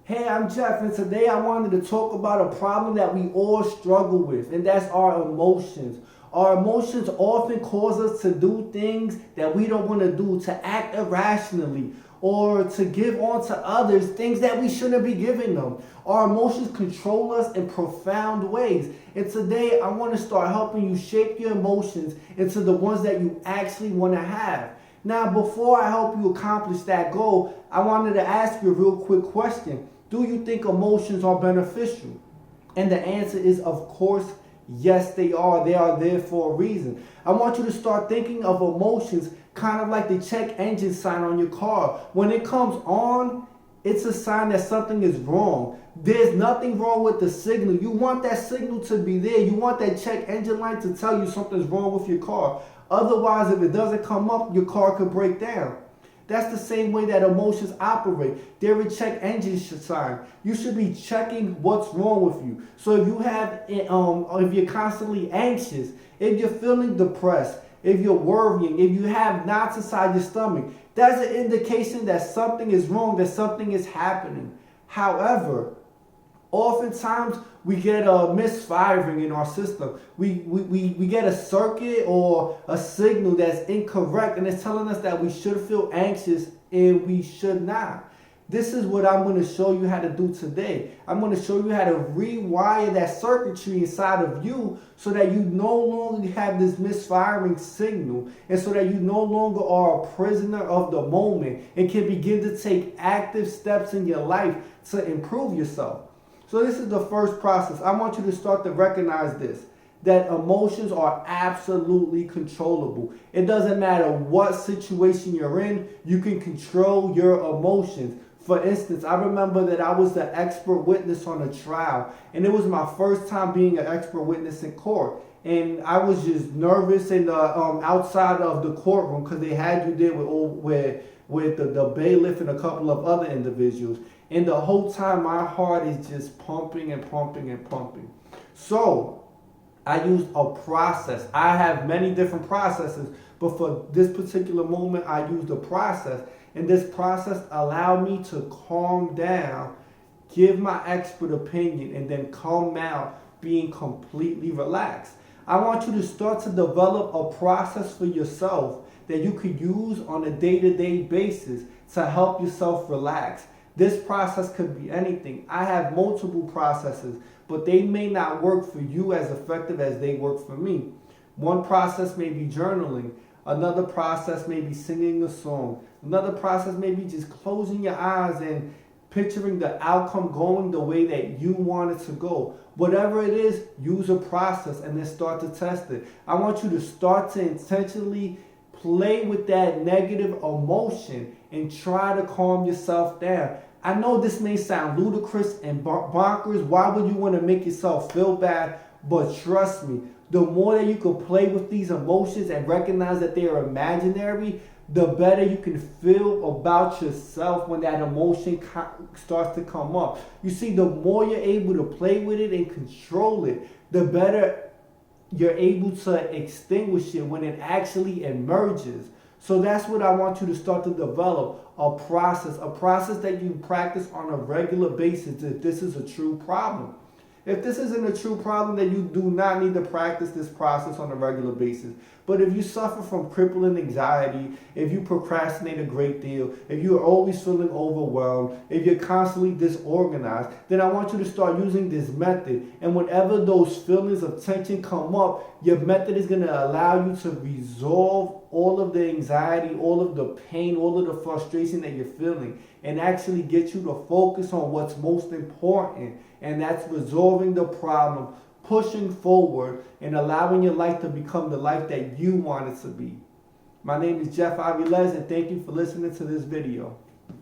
Hey, I'm Jeff, and today I wanted to talk about a problem that we all struggle with, and that's our emotions. Our emotions often cause us to do things that we don't want to do, to act irrationally, or to give on to others things that we shouldn't be giving them. Our emotions control us in profound ways. And today I want to start helping you shape your emotions into the ones that you actually want to have. Now, before I help you accomplish that goal, I wanted to ask you a real quick question. Do you think emotions are beneficial? And the answer is, of course, yes, they are. They are there for a reason. I want you to start thinking of emotions kind of like the check engine sign on your car. When it comes on, it's a sign that something is wrong. There's nothing wrong with the signal. You want that signal to be there. You want that check engine light to tell you something's wrong with your car. Otherwise, if it doesn't come up, your car could break down. That's the same way that emotions operate. They're a check engine sign. You should be checking what's wrong with you. So if you're constantly anxious, if you're feeling depressed, if you're worrying, if you have knots inside your stomach, that's an indication that something is wrong, that something is happening. However, oftentimes we get a misfiring in our system. We get a circuit or a signal that's incorrect, and it's telling us that we should feel anxious and we should not. This is what I'm going to show you how to do today. I'm going to show you how to rewire that circuitry inside of you so that you no longer have this misfiring signal, and so that you no longer are a prisoner of the moment and can begin to take active steps in your life to improve yourself. So this is the first process. I want you to start to recognize this, that emotions are absolutely controllable. It doesn't matter what situation you're in, you can control your emotions. For instance, I remember that I was the expert witness on a trial, and it was my first time being an expert witness in court. And I was just nervous in the outside of the courtroom because they had you there with the bailiff and a couple of other individuals. And the whole time my heart is just pumping and pumping and pumping. So I used a process. I have many different processes, but for this particular moment, I used a process. And this process allowed me to calm down, give my expert opinion, and then come out being completely relaxed. I want you to start to develop a process for yourself that you could use on a day-to-day basis to help yourself relax. This process could be anything. I have multiple processes, but they may not work for you as effective as they work for me. One process may be journaling. Another process may be singing a song. Another process may be just closing your eyes and picturing the outcome going the way that you want it to go. Whatever it is, use a process and then start to test it. I want you to start to intentionally play with that negative emotion and try to calm yourself down. I know this may sound ludicrous and bonkers. Why would you want to make yourself feel bad? But trust me, the more that you can play with these emotions and recognize that they are imaginary, the better you can feel about yourself when that emotion starts to come up. You see, the more you're able to play with it and control it, the better you're able to extinguish it when it actually emerges. So that's what I want you to start to develop, a process that you practice on a regular basis if this is a true problem. If this isn't a true problem, then you do not need to practice this process on a regular basis. But if you suffer from crippling anxiety, if you procrastinate a great deal, if you're always feeling overwhelmed, if you're constantly disorganized, then I want you to start using this method. And whenever those feelings of tension come up, your method is going to allow you to resolve all of the anxiety, all of the pain, all of the frustration that you're feeling, and actually get you to focus on what's most important, and that's resolving the problem, pushing forward, and allowing your life to become the life that you want it to be. My name is Jeff Avilés, and thank you for listening to this video.